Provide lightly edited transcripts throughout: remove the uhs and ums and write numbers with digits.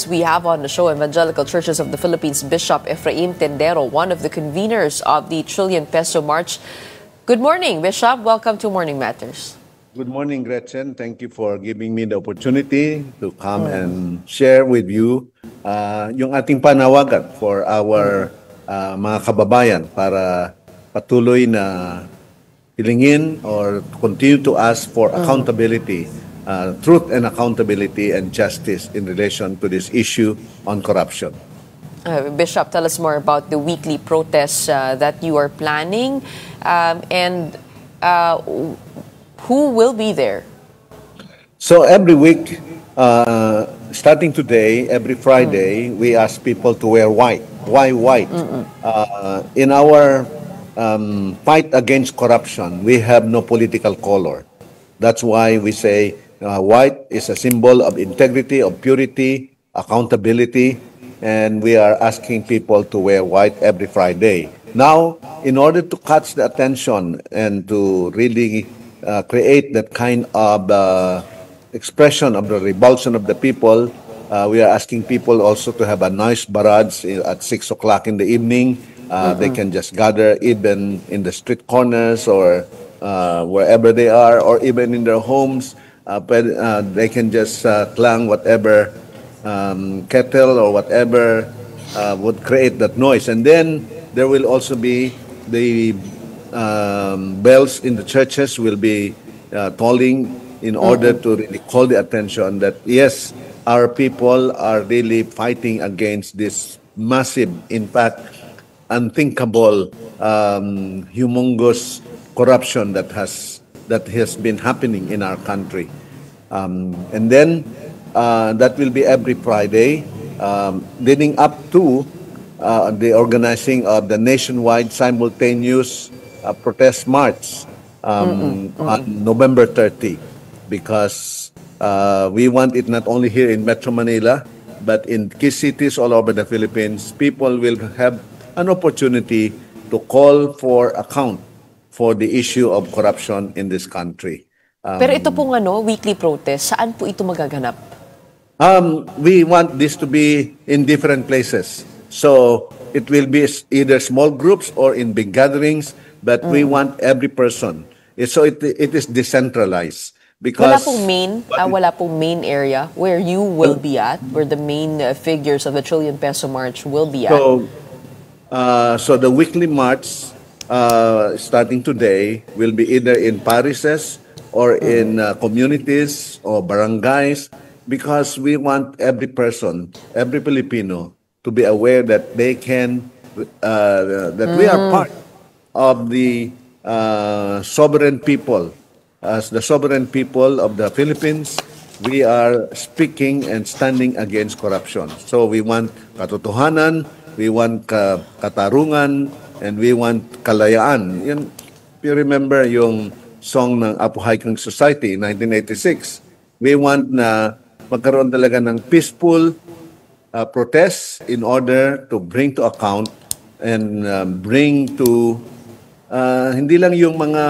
Next, we have on the show Evangelical Churches of the Philippines Bishop Efraim Tendero, one of the conveners of the Trillion Peso March. Good morning, Bishop. Welcome to Morning Matters. Good morning, Gretchen. Thank you for giving me the opportunity to come and share with you yung ating panawagan for our mga kababayan para patuloy na hilingin or continue to ask for accountability, truth and accountability and justice in relation to this issue on corruption. Bishop, tell us more about the weekly protests that you are planning and who will be there? So every week, starting today, every Friday, we ask people to wear white. Why white? In our fight against corruption, we have no political color. That's why we say white is a symbol of integrity, of purity, accountability, and we are asking people to wear white every Friday. Now, in order to catch the attention and to really create that kind of expression of the revulsion of the people, we are asking people also to have a nice barrage at 6 o'clock in the evening. They can just gather even in the street corners or wherever they are, or even in their homes. They can just clang whatever kettle or whatever would create that noise. And then there will also be the bells in the churches will be tolling in order to really call the attention that, yes, our people are really fighting against this massive, in fact, unthinkable, humongous corruption that has been happening in our country. And then that will be every Friday, leading up to the organizing of the nationwide simultaneous protest march on November 30, because we want it not only here in Metro Manila, but in key cities all over the Philippines. People will have an opportunity to call for account for the issue of corruption in this country. Pero ito pong weekly protest, saan po ito magaganap? We want this to be in different places. So it will be either small groups or in big gatherings, but we want every person. So it is decentralized. Because wala pong main area where you will be at, where the main figures of the Trillion Peso March will be at. So the weekly march starting today will be either in parishes or in communities or barangays, because we want every person, every Filipino, to be aware that they can, that we are part of the sovereign people. As the sovereign people of the Philippines, we are speaking and standing against corruption. So we want katotohanan, we want katarungan, and we want kalayaan. Yun, if you remember yung song ng Apo Hiking Society, 1986, we want na magkaroon talaga ng peaceful protests in order to bring to account and bring to hindi lang yung mga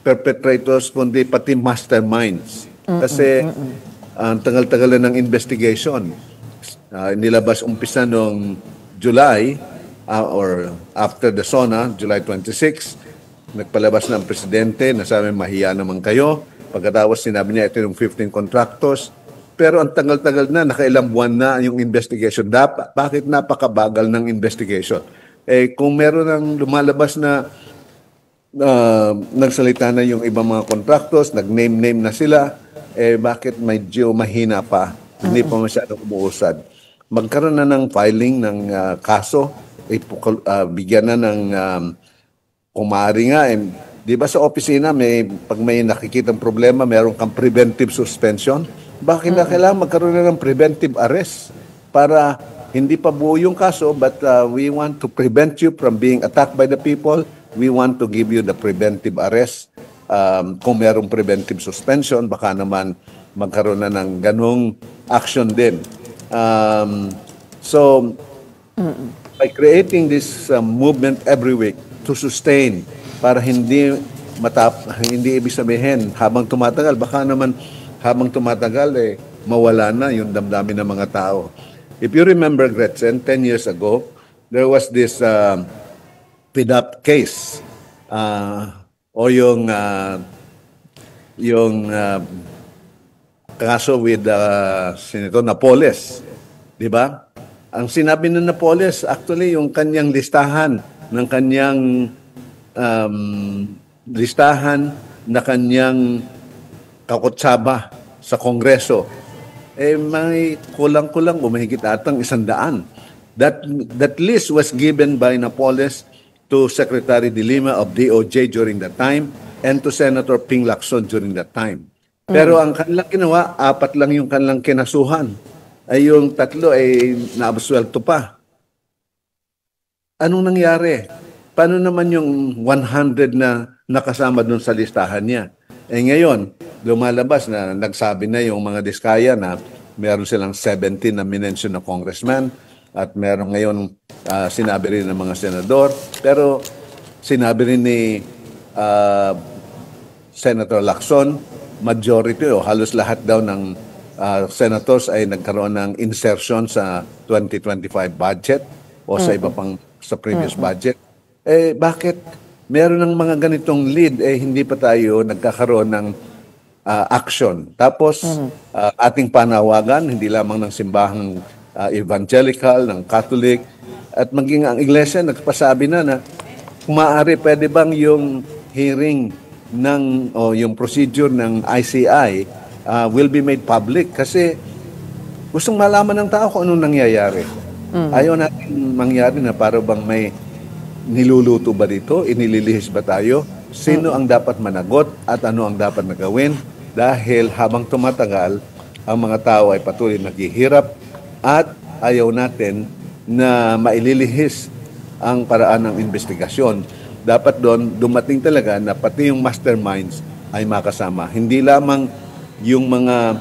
perpetrators, kundi pati masterminds. Kasi ang tagal-tagal ng investigation. Nilabas umpisa noong July or after the SONA, July 26, nagpalabas ng presidente na sabi, mahiya naman kayo. Pagkatapos sinabi niya ito yung 15 contractors. Pero ang tagal-tagal na, nakailang buwan na yung investigation. Bakit napakabagal ng investigation? Kung meron ng lumalabas na nagsalita na yung ibang mga contractors, nag-name na sila, bakit medyo mahina pa? Hindi pa masyadong umuusad. Magkaroon na ng filing ng kaso, bigyan na ng kumari nga. Di ba sa opisina, pag may nakikitang problema, meron kang preventive suspension. Bakit na kailangan magkaroon na ng preventive arrest? Para hindi pa buo yung kaso, but we want to prevent you from being attacked by the people. We want to give you the preventive arrest. Kung merong preventive suspension, baka naman magkaroon na ng ganong action din. So, by creating this movement every week to sustain, para hindi ibig sabihin habang tumatagal, baka naman habang tumatagal mawala na yung damdamin ng mga tao. If you remember, Gretchen, 10 years ago, there was this PDAP case o yung kaso with Senator Napoles, di ba? Ang sinabi ng Napoles, actually, yung kanyang listahan ng kanyang listahan na kanyang kakutsaba sa Kongreso, may kulang-kulang o mahigit atang 100. That list was given by Napoles to Secretary De Lima of DOJ during that time and to Senator Ping Lacson during that time. Pero ang kanilang ginawa, 4 lang yung kanilang kinasuhan. Ay yung 3 ay naabsuelto pa. Anong nangyari? Paano naman yung 100 na nakasama dun sa listahan niya? Ngayon, lumalabas na nagsabi na yung mga diskaya na meron silang 17 na minention na congressman at meron ngayon sinabi rin ng mga senador. Pero sinabi rin ni Senator Lacson, majority o halos lahat daw ng senators ay nagkaroon ng insertion sa 2025 budget o sa iba pang sa previous budget. Bakit meron ng mga ganitong lead hindi pa tayo nagkakaroon ng action? Tapos ating panawagan, hindi lamang ng simbahang evangelical, ng Catholic, at maging ang iglesia nagpasabi na kung maaari, pwede bang yung hearing o yung procedure ng ICI will be made public kasi gustong malaman ng tao kung anong nangyayari. Ayaw natin mangyari na para bang may niluluto ba dito, inililihis ba tayo, sino ang dapat managot at ano ang dapat na gawin dahil habang tumatagal, ang mga tao ay patuloy naghihirap at ayaw natin na maililihis ang paraan ng investigasyon. Dapat doon dumating talaga na pati yung masterminds ay makasama. Hindi lamang yung mga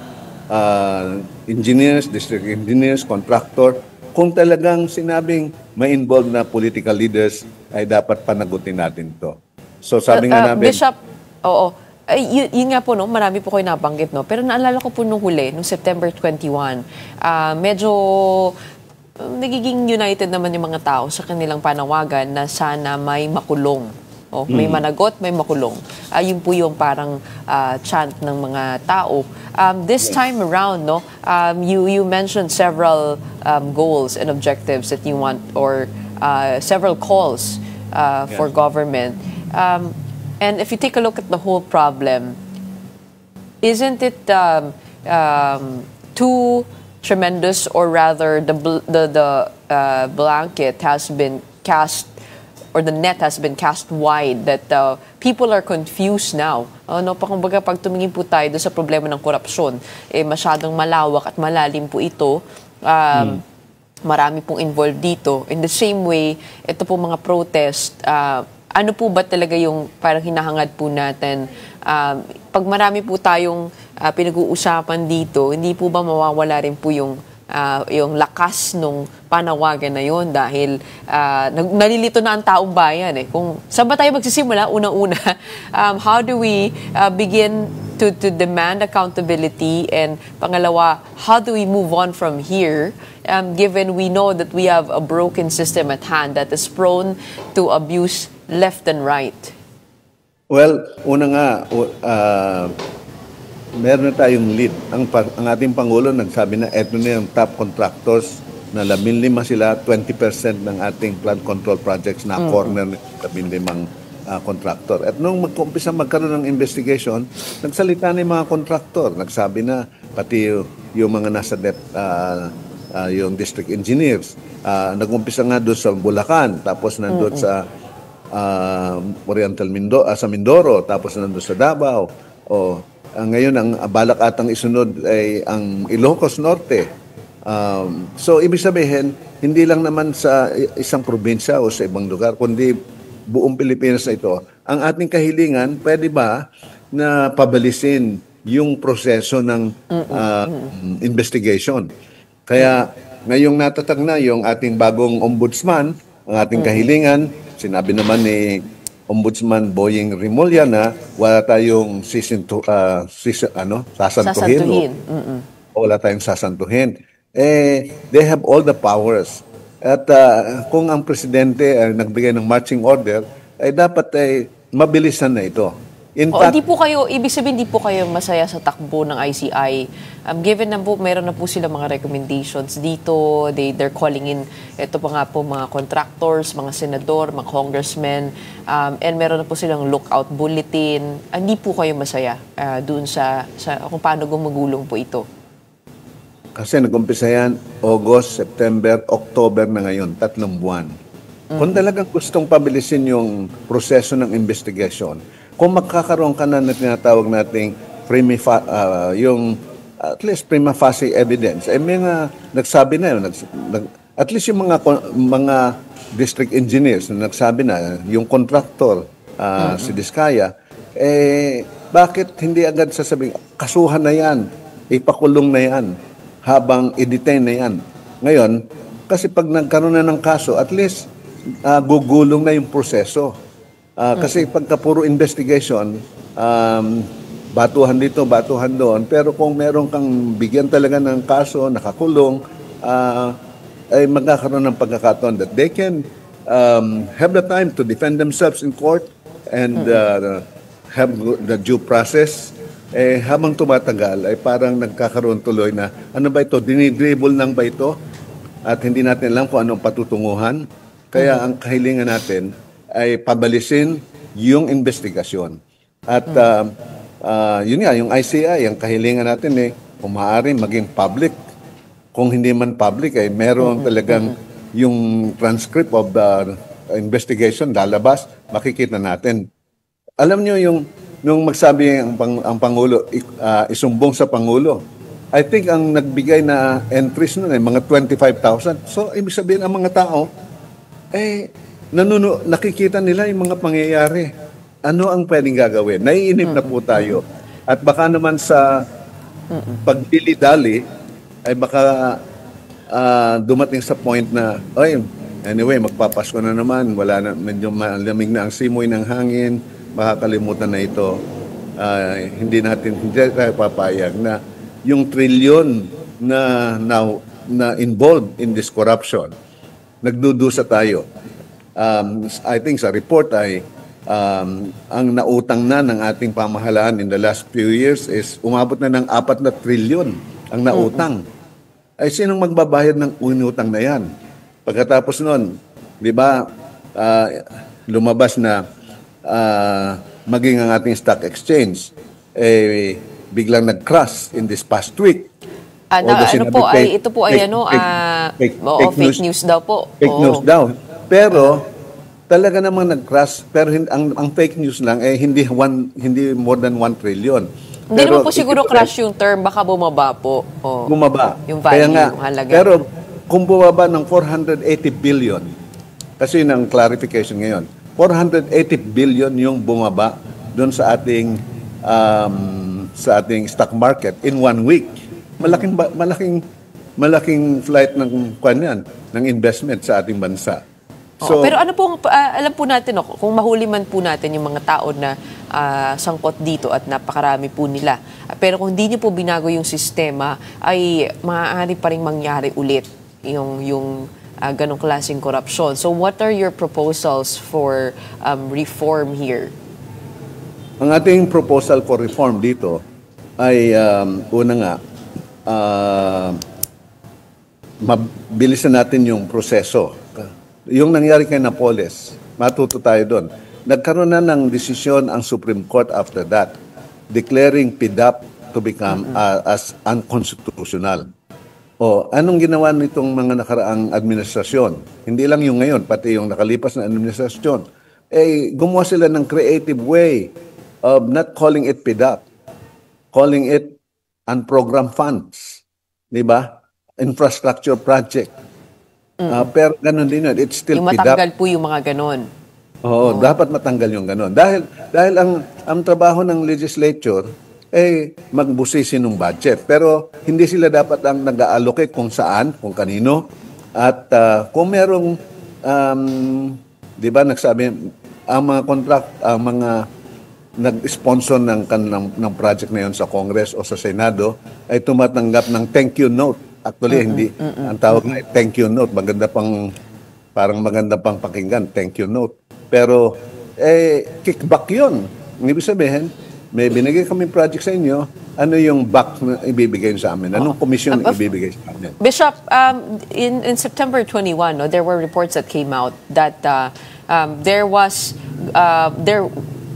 engineers, district engineers, contractor, kung talagang sinabing may involved na political leaders, ay dapat panagutin natin to. So sabi nga namin... Bishop, oo. Yun nga po, no, marami po kayo nabanggit, no? Pero naalala ko po nung huli, nung September 21, medyo nagiging united naman yung mga tao sa kanilang panawagan na sana may makulong. May managot, may makulong. Yun po yung parang chant ng mga tao. This time around, no, you mentioned several goals and objectives that you want or several calls for government. And if you take a look at the whole problem, isn't it too tremendous, or rather the blanket has been cast, or the net has been cast wide, that people are confused now. Kumbaga, pag tumingin po tayo doon sa problema ng korupsyon, masyadong malawak at malalim po ito. Marami pong involved dito. In the same way, ito po mga protest, ano po ba talaga yung parang hinahangad po natin? Pag marami po tayong pinag-uusapan dito, hindi po ba mawawala rin po yung lakas ng panawagan na yon dahil nalilito na ang taong bayan. Kung saan ba tayo magsisimula, una-una, how do we begin to demand accountability, and pangalawa, how do we move on from here, given we know that we have a broken system at hand that is prone to abuse left and right? Well, una nga, meron na tayong lead. Ang ating Pangulo nagsabi na eto na yung top contractors na 15 sila, 20% ng ating flood control projects na corner ng 15 contractor. At nung mag-umpisa magkaroon ng investigation, nagsalita na yung mga contractor. Nagsabi na pati yung mga nasa yung district engineers. Nag-umpisa nga doon sa Bulacan, tapos nandun sa sa Mindoro, tapos nandun sa Davao. Ngayon, ang balak atang isunod ay ang Ilocos Norte. So, ibig sabihin, hindi lang naman sa isang probinsya o sa ibang lugar, kundi buong Pilipinas na ito. Ang ating kahilingan, pwede ba na pabalisin yung proseso ng investigation? Kaya, ngayong natatag na yung ating bagong ombudsman, ang ating kahilingan, sinabi naman ni Ombudsman Boying Rimulya na wala tayong sasantuhin. O wala tayong sasantuhin. They have all the powers. At kung ang presidente ay nagbigay ng marching order, ay dapat ay mabilisan na ito. In O, fact, di po kayo, ibig sabihin, di po kayo masaya sa takbo ng ICI. Given na po, meron na po sila mga recommendations dito, they're calling in, ito pa nga po, mga contractors, mga senador, mga congressmen, and meron na po silang lookout bulletin. Hindi po kayo masaya doon sa kung paano gumagulong po ito? kasi nag-umpisa yan August, September, October na ngayon, 3 buwan. Kung talagang gustong pabilisin yung proseso ng investigation, kung magkakaroon ka na tinatawag nating yung at least prima facie evidence, may nga nagsabi na yun, at least yung mga district engineers na nagsabi na, yung contractor, si Diskaya, bakit hindi agad sasabihin, kasuhan na yan, ipakulong na yan, habang i-detain na yan. Ngayon, kasi pag nagkaroon na ng kaso, at least gugulong na yung proseso. Kasi pagka puro investigation, batuhan dito, batuhan doon, pero kung meron kang bigyan talaga ng kaso, nakakulong, ay magkakaroon ng pagkakataon that they can have the time to defend themselves in court and have the due process. Habang tumatagal, ay parang nagkakaroon tuloy na, ano ba ito, dinidribble lang ba ito? At hindi natin alam kung anong patutunguhan. Kaya ang kahilingan natin ay pabalisin yung investigasyon. At yun nga, yung ICI, ang kahilingan natin kung maaari maging public. Kung hindi man public, ay meron talagang yung transcript of the investigation lalabas, makikita natin. Alam nyo nung magsabi ang Pangulo, isumbong sa Pangulo, I think ang nagbigay na entries nun mga 25,000. So, ibig sabihin ang mga tao, nakikita nila yung mga pangyayari. Ano ang pwedeng gagawin? Naiinip na po tayo. At baka naman sa pagdili-dali, ay baka dumating sa point na, anyway, magpapasko na naman, wala na, medyo malamig na ang simoy ng hangin, makakalimutan na ito. Hindi tayo papayag na yung trilyon na involved in this corruption, nagdudusa tayo. I think sa report ay ang nautang na ng ating pamahalaan in the last few years is umabot na ng 4 na trilyon ang nautang. Ay sinong magbabayad ng inutang na yan? Pagkatapos nun, di ba, lumabas na maging ang ating stock exchange, biglang nag-crash in this past week. Ito po ay fake news daw po. Fake news daw. Pero talaga namang nag-crash, pero ang fake news lang hindi more than 1 trillion. Hindi naman po siguro crash yung term, baka bumaba po. Bumaba. Yung value, kaya nga, yung halaga. Pero kung bumaba ng 480 billion, kasi yun ang clarification ngayon, 480 billion yung bumaba doon sa ating stock market in 1 week. Malaking flight ng ng investment sa ating bansa. So, pero ano po, alam po natin, kung mahuli man po natin yung mga tao na sangkot dito at napakarami po nila. Pero kung hindi niyo po binago yung sistema, ay maaari pa rin mangyari ulit yung ganong klaseng korupsyon. So what are your proposals for reform here? Ang ating proposal for reform dito ay una nga, mabilisan natin yung proseso. Yung nangyari kay Napoles, matuto tayo doon. Nagkaroon na ng desisyon ang Supreme Court after that, declaring PDAP to become as unconstitutional. Anong ginawa nitong mga nakaraang administrasyon? Hindi lang yung ngayon, pati yung nakalipas na administrasyon. Gumawa sila ng creative way of not calling it PDAP, calling it unprogrammed funds. Di ba? Infrastructure project. Pero ganun din yun. It's still yung matanggal po yung mga ganun. Dapat matanggal yung ganun. Dahil ang trabaho ng legislature magbusisi ng budget. Pero hindi sila dapat ang nag-allocate kung saan, kung kanino. At kung merong, di ba nagsabi, ang mga nag-sponsor ng project na yon sa Congress o sa Senado ay tumatanggap ng thank you note. Actually, hindi. Ang tawag na thank you note. Parang maganda pang pakinggan, thank you note. Pero, kickback yun. Ibig sabihin, may binigay kami project sa inyo, ano yung back na ibibigay sa amin? Anong commission ibibigay sa amin? Bishop, in September 21, no, there were reports that came out that there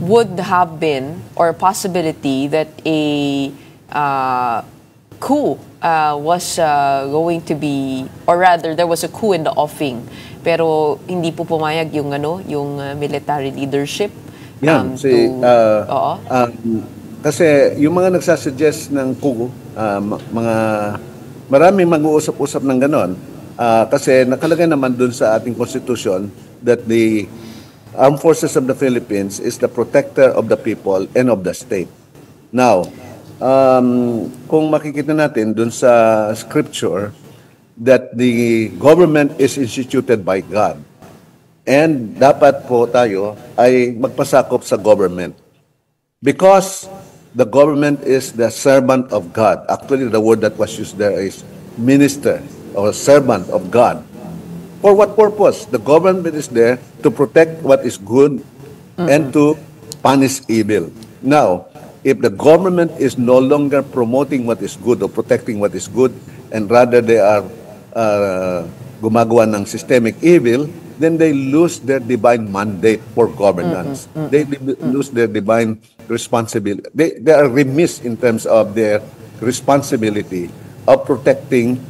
would have been or possibility that a coup was going to be, or rather there was a coup in the offing, pero hindi po pumayag yung military leadership. Yan, kasi yung mga nagsasuggest ng coup, maraming mag-uusap-usap ng ganon. Kasi nakalagay naman dun sa ating konstitusyon that the Armed Forces of the Philippines is the protector of the people and of the state. Now, kung makikita natin dun sa scripture that the government is instituted by God, and dapat po tayo ay magpasakop sa government. Because the government is the servant of God. Actually, the word that was used there is minister or servant of God. For what purpose? The government is there to protect what is good and to punish evil. Now, if the government is no longer promoting what is good or protecting what is good, and rather they are gumagawa ng systemic evil, then they lose their divine mandate for governance. They lose their divine responsibility. They are remiss in terms of their responsibility of protecting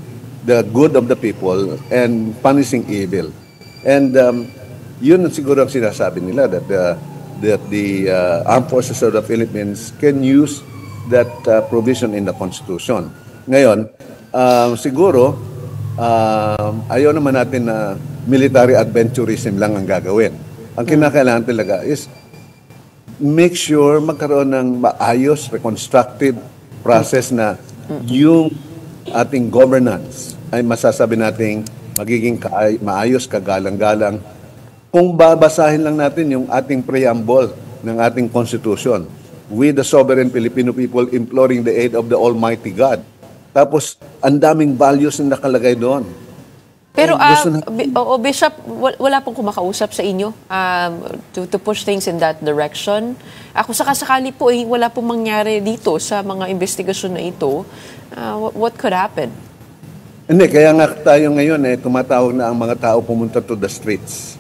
the good of the people and punishing evil. And yun siguro ang sinasabi nila that the Armed Forces of the Philippines can use that provision in the Constitution. Ngayon, siguro, ayaw naman natin na military adventurism lang ang gagawin. Ang kinakailangan talaga is make sure magkaroon ng maayos, reconstructive process na yung ating governance ay masasabi nating magiging maayos, kagalang-galang. Kung babasahin lang natin yung ating preamble ng ating Constitution, we the sovereign Filipino people imploring the aid of the Almighty God. Tapos, ang daming values na nakalagay doon. Pero, Bishop, wala pong kumakausap sa inyo to push things in that direction. Ako sakasakali po, wala pong mangyari dito sa mga investigasyon na ito. What could happen? Hindi, kaya nga tayo ngayon tumatawag na ang mga tao pumunta to the streets.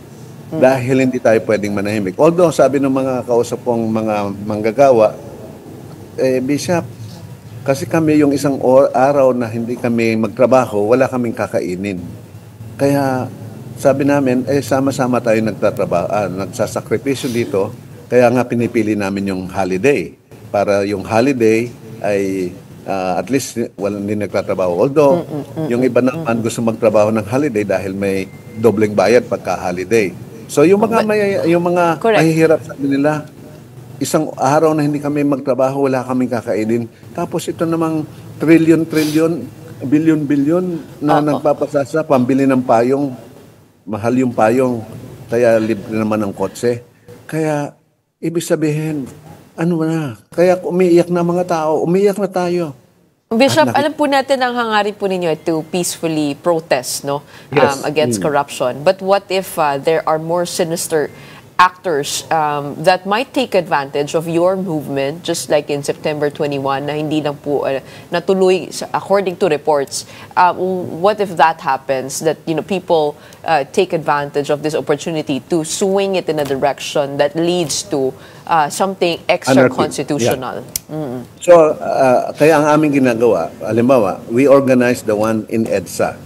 Dahil hindi tayo pwedeng manahimik. Although, sabi ng mga kausap kong mga manggagawa, Bishop, kasi kami yung isang araw na hindi kami magtrabaho, wala kaming kakainin. Kaya sabi namin, sama-sama tayo nagsasakripisyo dito. Kaya nga pinipili namin yung holiday. Para yung holiday ay at least walang hindi nagtatrabaho. Although, yung iba naman gusto magtrabaho ng holiday dahil may dobleng bayad pagka-holiday. So yung mga mahihirap sa nila, isang araw na hindi kami magtrabaho, wala kaming kakainin. Tapos ito namang trillion, billion na nagpapasasa, pambili ng payong, mahal yung payong, kaya libre naman ng kotse. Kaya, ibig sabihin, kaya umiiyak na mga tao, umiiyak na tayo. Bishop, alam po natin ang hangarin po ninyo to peacefully protest against corruption. But what if there are more sinister actors that might take advantage of your movement, just like in September 21, na hindi lang po natuloy according to reports. What if that happens, that people take advantage of this opportunity to swing it in a direction that leads to something extra-constitutional? Yeah. So, kaya ang aming ginagawa, halimbawa, we organize the one in EDSA,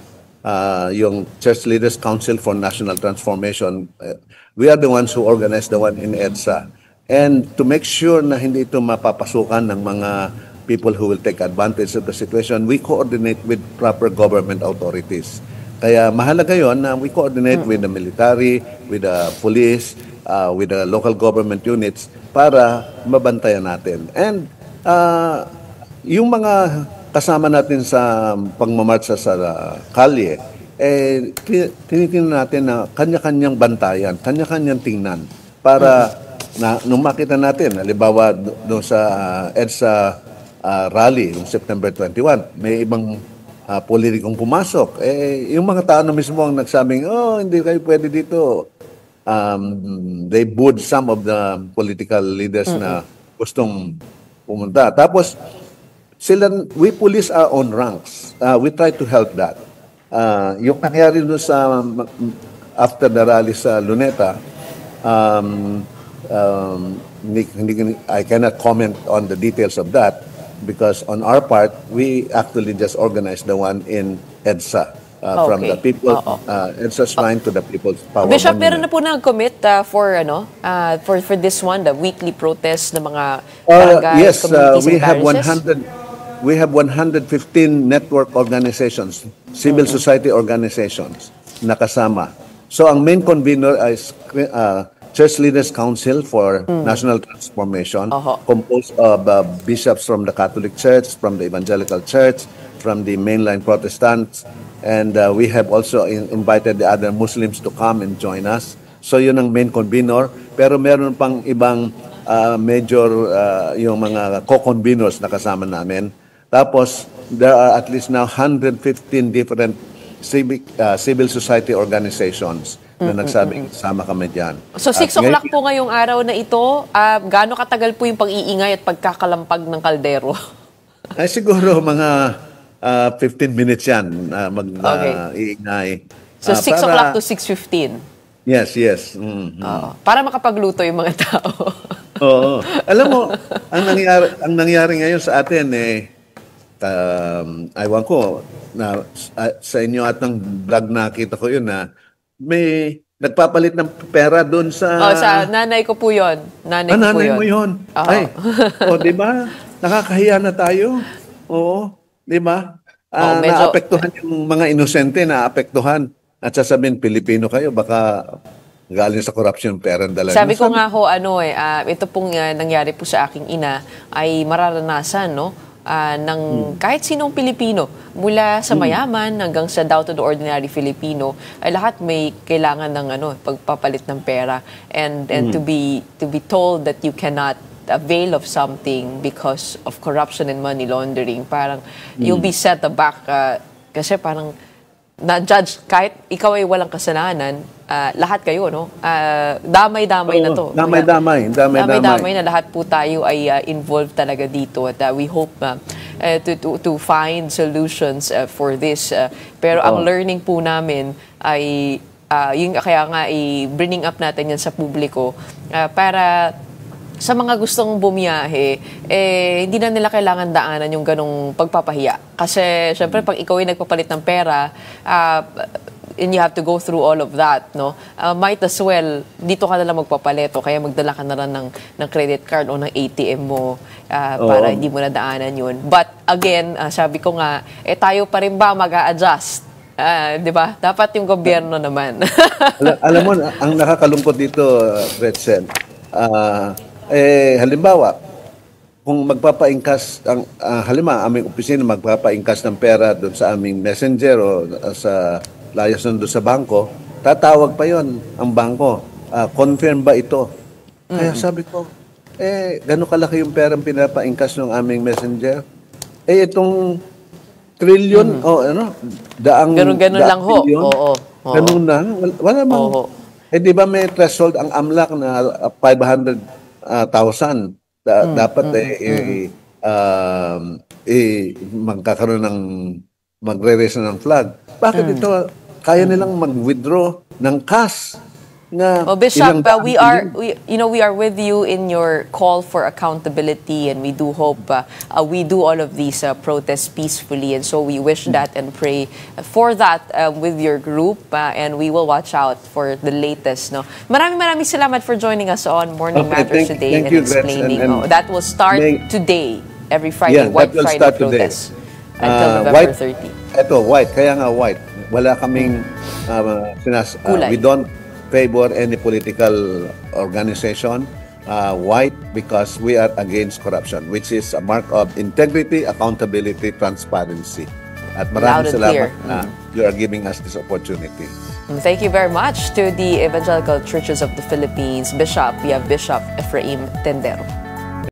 yung Church Leaders Council for National Transformation. We are the ones who organize the one in EDSA. And to make sure na hindi ito mapapasukan ng mga people who will take advantage of the situation, we coordinate with proper government authorities. Kaya mahalaga yon na we coordinate with the military, with the police, with the local government units para mabantayan natin. And yung mga kasama natin sa pagmamarcha sa kalye, tinitingnan natin na kanya-kanyang bantayan, kanya-kanyang tingnan para nung makita natin, halimbawa doon sa EDSA rally noong September 21, may ibang politikong pumasok. Yung mga tao na mismo ang nagsabing, hindi kayo pwede dito. They booed some of the political leaders na gustong pumunta. Tapos, we police our own ranks. We try to help that. Yung nangyari doon sa after the rally sa Luneta, I cannot comment on the details of that because on our part, we actually just organized the one in EDSA. From the people, EDSA Shrine to the People's Power. Bishop, meron na po nag-commit for this one, the weekly protest ng mga barangay, yes, communities we and have parishes? We have 115 network organizations, civil society organizations nakasama. So ang main convener is Church Leaders Council for National Transformation, composed of bishops from the Catholic Church, from the Evangelical Church, from the mainline Protestants, and we have also invited the other Muslims to come and join us. So yun ang main convener, pero meron pang ibang major yung mga co-conveners na kasama namin. Tapos, there are at least now 115 different civil society organizations na nagsabing sama kami dyan. So 6 o'clock po ngayong araw na ito, gaano katagal po yung pag-iingay at pagkakalampag ng kaldero? Ay siguro mga 15 minutes yan mag-iingay. So 6 o'clock to 6:15? Yes. Para makapagluto yung mga tao. Oo. Alam mo, ang nangyari ngayon sa atin aywan ko na sa inyo at ng vlog nakita ko yun na may nagpapalit ng pera doon sa sa nanay ko po yun. Nanay mo yun. Ay, di ba? Nakakahiya na tayo. Oo, di ba? Naapektuhan yung mga inosente, naapektuhan. At sasabihin, Pilipino kayo, baka galing sa corruption pera dala. Sabi ko nga ho, ito pong nangyari po sa aking ina ay mararanasan, no? Ng kahit sinong Pilipino, mula sa mayaman hanggang sa down to the ordinary Filipino, ay lahat may kailangan ng pagpapalit ng pera and to be told that you cannot avail of something because of corruption and money laundering, parang you'll be set aback kasi parang na-judge kahit ikaw ay walang kasalanan, lahat kayo, no? Damay-damay na to. Damay-damay na lahat po tayo ay involved talaga dito at we hope to find solutions for this. Pero ang learning po namin ay yung kaya nga i-bringing up natin yan sa publiko para sa mga gustong bumiyahe, hindi na nila kailangan daanan yung ganong pagpapahiya. Kasi, syempre, pag ikaw ay nagpapalit ng pera, and you have to go through all of that, no? Might as well, dito ka na lang magpapalit o kaya magdala ka na lang ng credit card o ng ATM mo para hindi mo na daanan yun. But, again, sabi ko nga, tayo pa rin ba mag-a-adjust? Di ba? Dapat yung gobyerno naman. Alam mo, ang nakakalungkot dito, Gretchen, halimbawa, kung magpapa-ingkas, halimbawa, aming opisina magpapa-ingkas ng pera doon sa aming messenger o sa layas doon sa bangko, tatawag pa yon ang bangko. Confirm ba ito? Kaya sabi ko, gano'n kalaki yung perang pinapa-ingkas ng aming messenger? Itong trillion, daang ganun lang ho. Oo. Ganun lang. Wala mang, di ba may threshold ang AMLAC na 500,000 dapat magkakaroon ng magre-raise ng flag. Bakit ito kaya nilang mag-withdraw ng cash na Bishop, we are with you in your call for accountability, and we do hope we do all of these protests peacefully, and so we wish that and pray for that with your group, and we will watch out for the latest. No, maraming salamat for joining us on Morning Matters today and explaining. That will start today, every Friday, White Friday protest until November 30. Ito, white. Kaya nga white. Wala kaming we don't favor any political organization. White, because we are against corruption, which is a mark of integrity, accountability, transparency. At maraming salamat na you are giving us this opportunity. Thank you very much to the Evangelical Churches of the Philippines Bishop. We have Bishop Ephraim Tendero.